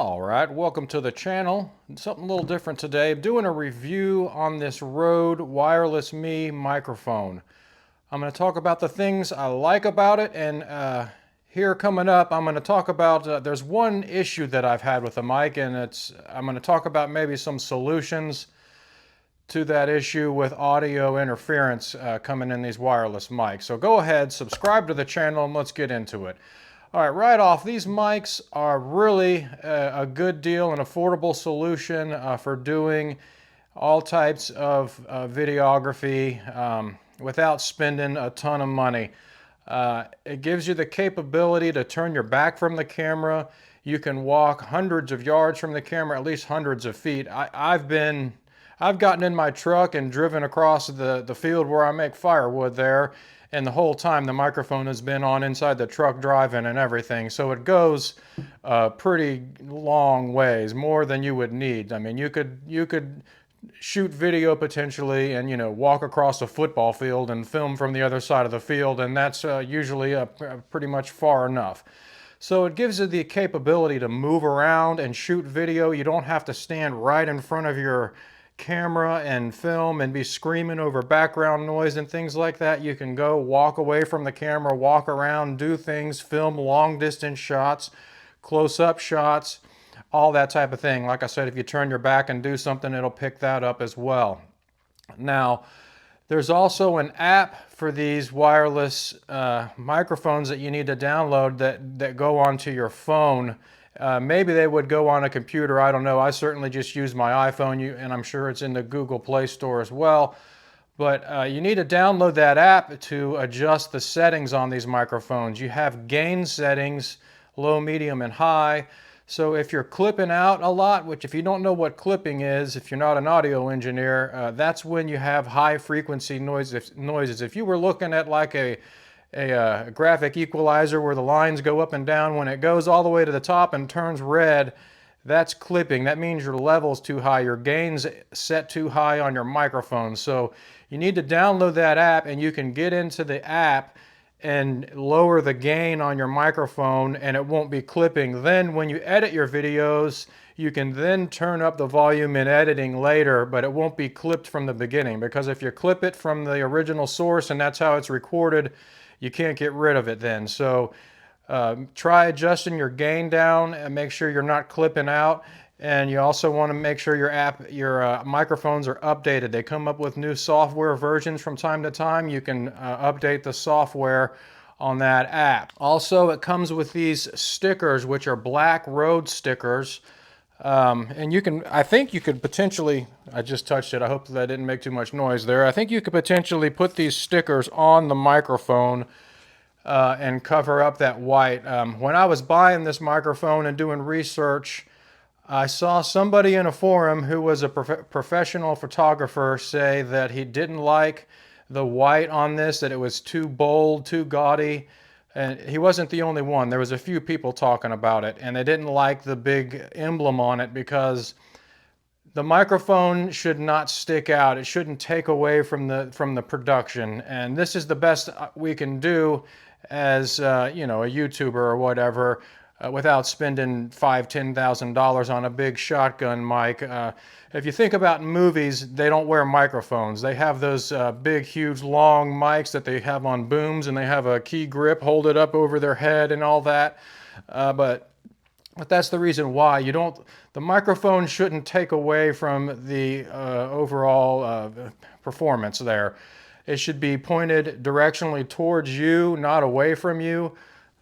All right, welcome to the channel. Something a little different today. I'm doing a review on this Rode Wireless Me microphone. I'm going to talk about the things I like about it, and here coming up, I'm going to talk about, there's one issue that I've had with the mic, and I'm going to talk about maybe some solutions to that issue with audio interference coming in these wireless mics. So go ahead, subscribe to the channel, and let's get into it. All right, right off, these mics are really a good deal, an affordable solution for doing all types of videography without spending a ton of money. It gives you the capability to turn your back from the camera. You can walk hundreds of yards from the camera, at least hundreds of feet. I've gotten in my truck and driven across the field where I make firewood there, and the whole time the microphone has been on inside the truck driving and everything. So it goes pretty long ways, more than you would need. I mean, you could shoot video potentially and, you know, walk across a football field and film from the other side of the field, and that's usually pretty much far enough. So it gives you the capability to move around and shoot video. You don't have to stand right in front of your camera and film and be screaming over background noise and things like that. You can go walk away from the camera, walk around, do things, film long distance shots, close-up shots, all that type of thing. Like I said, if you turn your back and do something, it'll pick that up as well. Now, there's also an app for these wireless microphones that you need to download that go onto your phone. Maybe they would go on a computer, I don't know. I certainly just use my iPhone, and I'm sure it's in the Google Play Store as well. But you need to download that app to adjust the settings on these microphones. You have gain settings, low, medium, and high. So if you're clipping out a lot, which if you don't know what clipping is, if you're not an audio engineer, that's when you have high frequency noises. If you were looking at like a graphic equalizer where the lines go up and down, when it goes all the way to the top and turns red, that's clipping. That means your level's too high, your gain's set too high on your microphone. So you need to download that app, and you can get into the app and lower the gain on your microphone, and it won't be clipping. Then when you edit your videos, you can then turn up the volume in editing later, but it won't be clipped from the beginning, because if you clip it from the original source and that's how it's recorded, you can't get rid of it then. So try adjusting your gain down and make sure you're not clipping out. And you also want to make sure your microphones are updated. They come up with new software versions from time to time. You can update the software on that app. Also, it comes with these stickers, which are black Rode stickers. And I think you could potentially, I just touched it, I hope that didn't make too much noise there. I think you could potentially put these stickers on the microphone and cover up that white. When I was buying this microphone and doing research, I saw somebody in a forum who was a professional photographer say that he didn't like the white on this, that it was too bold, too gaudy. And he wasn't the only one. There was a few people talking about it, and they didn't like the big emblem on it because the microphone should not stick out. It shouldn't take away from the production. And this is the best we can do as you know, a YouTuber or whatever, without spending $5,000–$10,000 on a big shotgun mic. If you think about movies, they don't wear microphones. They have those big, huge, long mics that they have on booms, and they have a key grip, hold it up over their head and all that. But that's the reason why the microphone shouldn't take away from the overall performance there. It should be pointed directionally towards you, not away from you.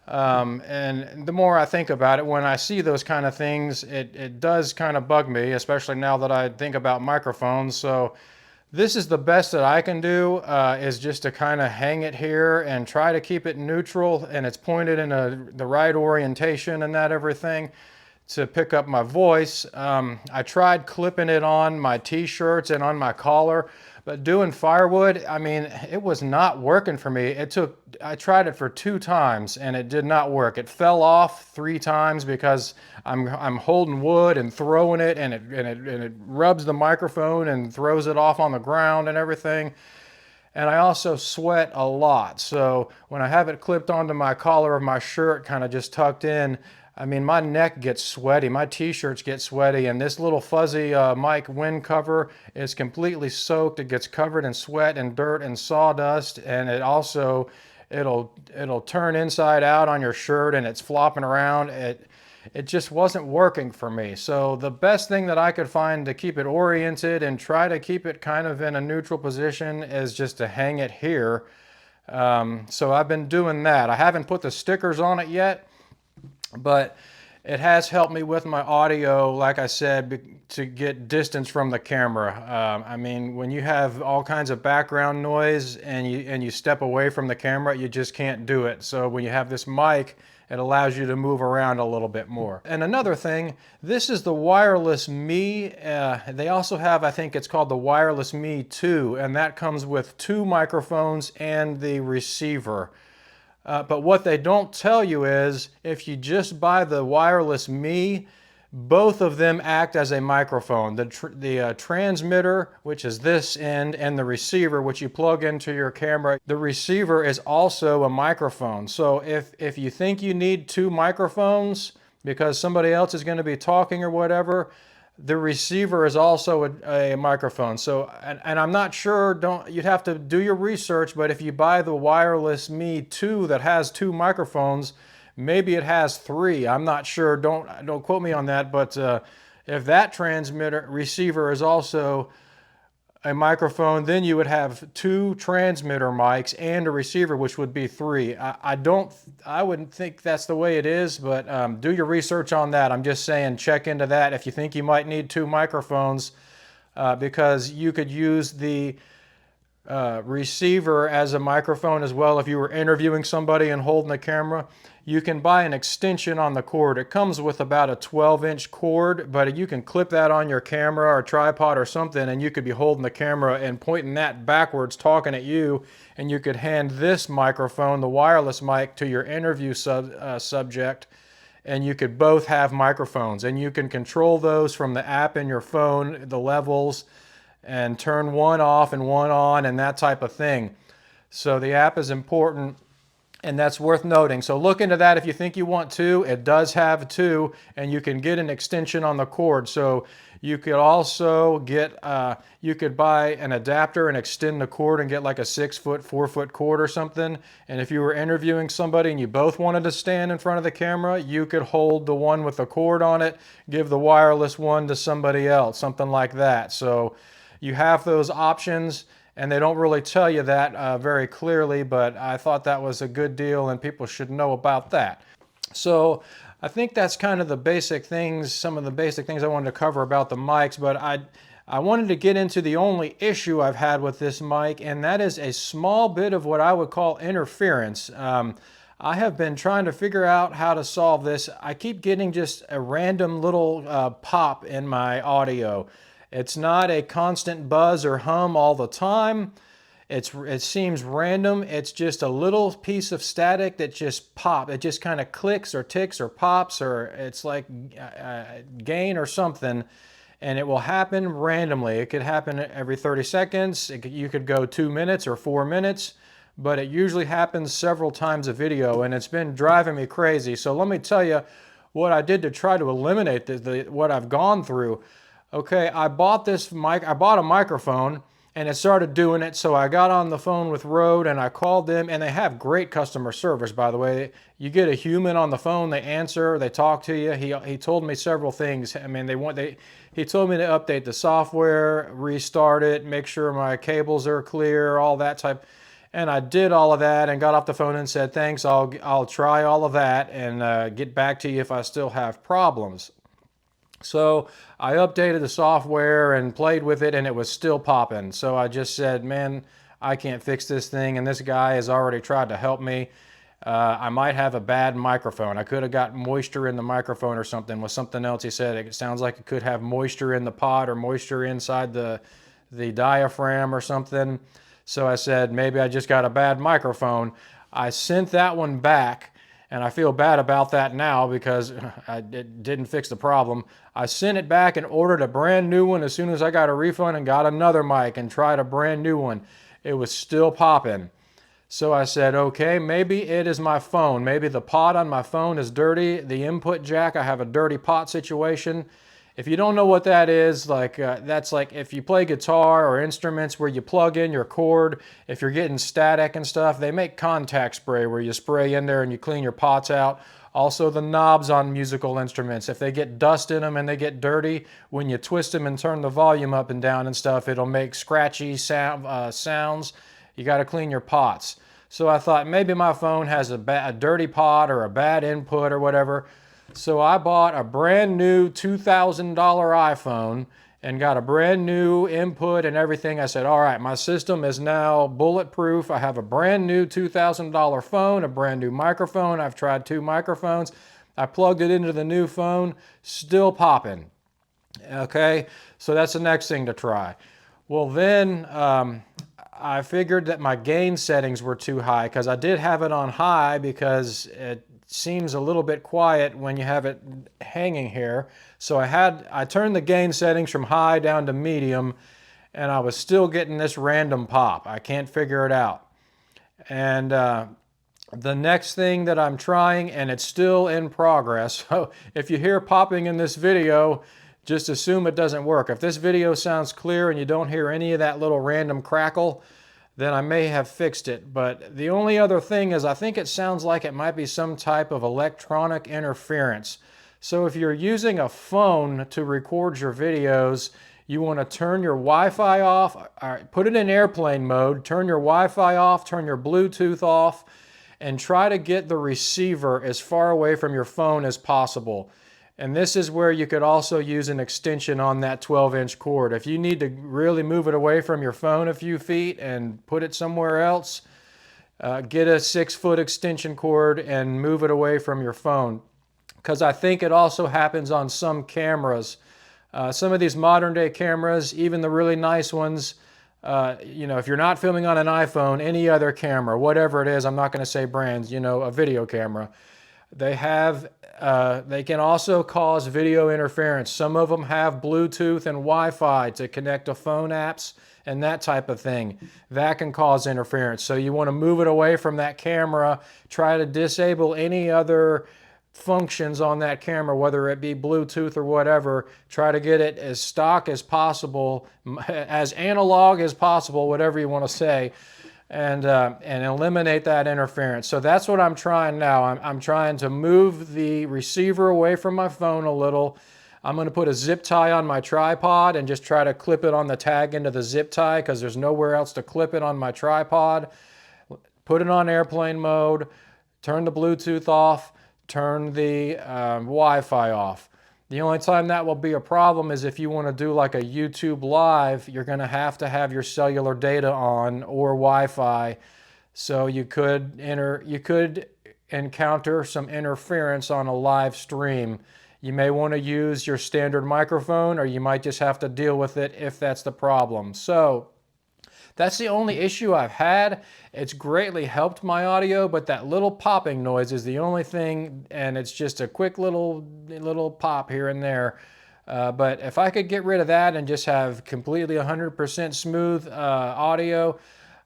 And the more I think about it, when I see those kind of things, it does kind of bug me, especially now that I think about microphones. So this is the best that I can do, is just to kind of hang it here and try to keep it neutral, and it's pointed in the right orientation and that everything to pick up my voice. I tried clipping it on my t-shirts and on my collar, but doing firewood, I mean, it was not working for me. I tried it for 2 times and it did not work. It fell off 3 times because I'm holding wood and throwing it, and it rubs the microphone and throws it off on the ground and everything. And I also sweat a lot. So when I have it clipped onto my collar of my shirt, kind of just tucked in, I mean, my neck gets sweaty, my t-shirts get sweaty, and this little fuzzy mic wind cover is completely soaked. It gets covered in sweat and dirt and sawdust, and it'll turn inside out on your shirt, and it's flopping around. It just wasn't working for me. So the best thing that I could find to keep it oriented and try to keep it kind of in a neutral position is just to hang it here. So I've been doing that. I haven't put the stickers on it yet, but it has helped me with my audio, like I said, to get distance from the camera. I mean, when you have all kinds of background noise and you step away from the camera, you just can't do it. So when you have this mic, it allows you to move around a little bit more. And another thing, this is the Wireless Me. They also have, I think it's called the Wireless Me 2, and that comes with 2 microphones and the receiver. But what they don't tell you is if you just buy the Wireless Me, both of them act as a microphone. The transmitter, which is this end, and the receiver, which you plug into your camera, the receiver is also a microphone. So if you think you need 2 microphones because somebody else is going to be talking or whatever, the receiver is also a microphone. So, and I'm not sure, you'd have to do your research, but if you buy the Wireless Me 2 that has 2 microphones, maybe it has 3. I'm not sure, don't quote me on that, but if that transmitter receiver is also a microphone, then you would have 2 transmitter mics and a receiver, which would be 3. I wouldn't think that's the way it is, but do your research on that. I'm just saying, check into that if you think you might need 2 microphones, because you could use the receiver as a microphone as well. If you were interviewing somebody and holding the camera, you can buy an extension on the cord. It comes with about a 12-inch cord, but you can clip that on your camera or tripod or something, and you could be holding the camera and pointing that backwards, talking at you, and you could hand this microphone, the wireless mic, to your interview subject, and you could both have microphones, and you can control those from the app in your phone, the levels, and turn one off and one on and that type of thing. So the app is important, and that's worth noting. So look into that if you think you want to. It does have 2, and you can get an extension on the cord. So you could also get, you could buy an adapter and extend the cord and get like a 6-foot, 4-foot cord or something. And if you were interviewing somebody and you both wanted to stand in front of the camera, you could hold the one with the cord on it, give the wireless one to somebody else, something like that. So you have those options, and they don't really tell you that very clearly, but I thought that was a good deal and people should know about that. So I think that's kind of the basic things, some of the basic things I wanted to cover about the mics, but I wanted to get into the only issue I've had with this mic, and that is a small bit of what I would call interference. I have been trying to figure out how to solve this. I keep getting just a random little pop in my audio. It's not a constant buzz or hum all the time. It seems random. It's just a little piece of static that just pops. It just kind of clicks or ticks or pops, or it's like gain or something, and it will happen randomly. It could happen every 30 seconds. You could go 2 minutes or 4 minutes, but it usually happens several times a video, and it's been driving me crazy. So let me tell you what I did to try to eliminate what I've gone through. Okay, I bought a microphone, and it started doing it, so I got on the phone with Rode and I called them, and they have great customer service, by the way. You get a human on the phone, they answer, they talk to you. He told me several things. I mean, he told me to update the software, restart it, make sure my cables are clear, all that type. And I did all of that and got off the phone and said, thanks, I'll try all of that and get back to you if I still have problems. So I updated the software and played with it, and it was still popping. So I just said, man, I can't fix this thing, and this guy has already tried to help me. I might have a bad microphone. I could have got moisture in the microphone or something with something else. He said it sounds like it could have moisture in the pod or moisture inside the diaphragm or something. So I said, maybe I just got a bad microphone. I sent that one back, and I feel bad about that now because it didn't fix the problem. I sent it back and ordered a brand new one as soon as I got a refund, and got another mic and tried a brand new one. It was still popping. So I said, okay, maybe it is my phone. Maybe the pot on my phone is dirty. The input jack, I have a dirty pot situation. If you don't know what that is, that's like if you play guitar or instruments where you plug in your cord, if you're getting static and stuff, they make contact spray where you spray in there and you clean your pots out. Also the knobs on musical instruments, if they get dust in them and they get dirty, when you twist them and turn the volume up and down and stuff, it'll make scratchy sounds. You got to clean your pots. So I thought maybe my phone has a dirty pot or a bad input or whatever. So I bought a brand new $2,000 iPhone and got a brand new input and everything. I said, all right, my system is now bulletproof. I have a brand new $2,000 phone, a brand new microphone. I've tried 2 microphones. I plugged it into the new phone, still popping. Okay, so that's the next thing to try. Well, then I figured that my gain settings were too high because I did have it on high because it seems a little bit quiet when you have it hanging here. So I turned the gain settings from high down to medium and I was still getting this random pop. I can't figure it out. And the next thing that I'm trying, and it's still in progress, so if you hear popping in this video, just assume it doesn't work. If this video sounds clear and you don't hear any of that little random crackle, then I may have fixed it. But the only other thing is I think it sounds like it might be some type of electronic interference. So if you're using a phone to record your videos, you want to turn your Wi-Fi off, put it in airplane mode, turn your Wi-Fi off, turn your Bluetooth off, and try to get the receiver as far away from your phone as possible. And this is where you could also use an extension on that 12-inch cord. If you need to really move it away from your phone a few feet and put it somewhere else, get a 6-foot extension cord and move it away from your phone. Because I think it also happens on some cameras. Some of these modern day cameras, even the really nice ones, if you're not filming on an iPhone, any other camera, whatever it is, I'm not going to say brands, a video camera, they can also cause video interference. Some of them have Bluetooth and Wi-Fi to connect to phone apps and that type of thing. That can cause interference. So you want to move it away from that camera, try to disable any other functions on that camera, whether it be Bluetooth or whatever. Try to get it as stock as possible, as analog as possible, whatever you want to say, and eliminate that interference. So that's what I'm trying now. I'm trying to move the receiver away from my phone a little. I'm going to put a zip tie on my tripod and just try to clip it on the tag into the zip tie because there's nowhere else to clip it on my tripod. Put it on airplane mode, turn the Bluetooth off, turn the Wi-Fi off. The only time that will be a problem is if you want to do like a YouTube live, you're going to have your cellular data on or Wi-Fi. So you could encounter some interference on a live stream. You may want to use your standard microphone, or you might just have to deal with it if that's the problem. So that's the only issue I've had. It's greatly helped my audio, but that little popping noise is the only thing, and it's just a quick little pop here and there. But if I could get rid of that and just have completely 100% smooth audio,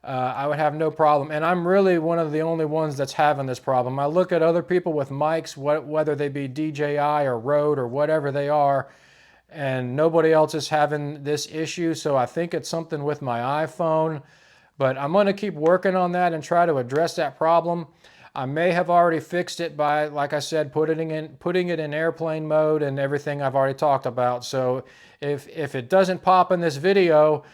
I would have no problem. And I'm really one of the only ones that's having this problem. I look at other people with mics, whether they be DJI or Rode or whatever they are, and nobody else is having this issue. So I think it's something with my iPhone, but I'm going to keep working on that and try to address that problem. I may have already fixed it by, like I said, putting it in airplane mode and everything I've already talked about. So if it doesn't pop in this video,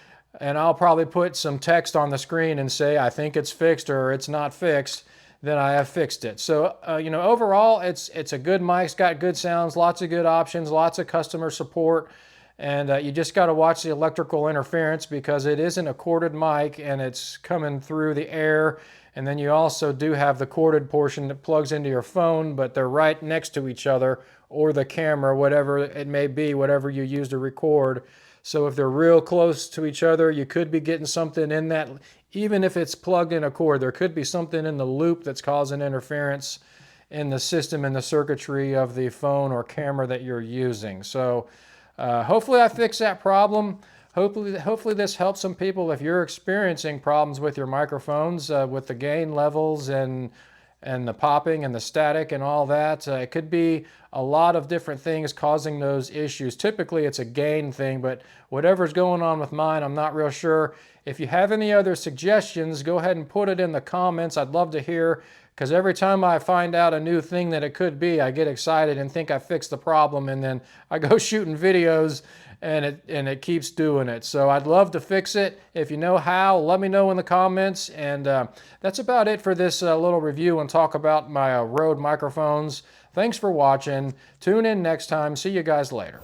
and I'll probably put some text on the screen and say I think it's fixed or it's not fixed, then I have fixed it. So, overall, it's a good mic. It's got good sounds, lots of good options, lots of customer support. And you just got to watch the electrical interference because it isn't a corded mic and it's coming through the air. And then you also do have the corded portion that plugs into your phone, but they're right next to each other, or the camera, whatever it may be, whatever you use to record. So if they're real close to each other, you could be getting something in that. Even if it's plugged in a cord, there could be something in the loop that's causing interference in the system and the circuitry of the phone or camera that you're using. So hopefully I fixed that problem. Hopefully this helps some people if you're experiencing problems with your microphones, with the gain levels and the popping and the static and all that. It could be a lot of different things causing those issues. Typically it's a gain thing, but whatever's going on with mine, I'm not real sure. If you have any other suggestions, go ahead and put it in the comments. I'd love to hear, because every time I find out a new thing that it could be, I get excited and think I fixed the problem, and then I go shooting videos and it keeps doing it. So I'd love to fix it. If you know how, let me know in the comments. And that's about it for this little review and talk about my Rode microphones. Thanks for watching. Tune in next time. See you guys later.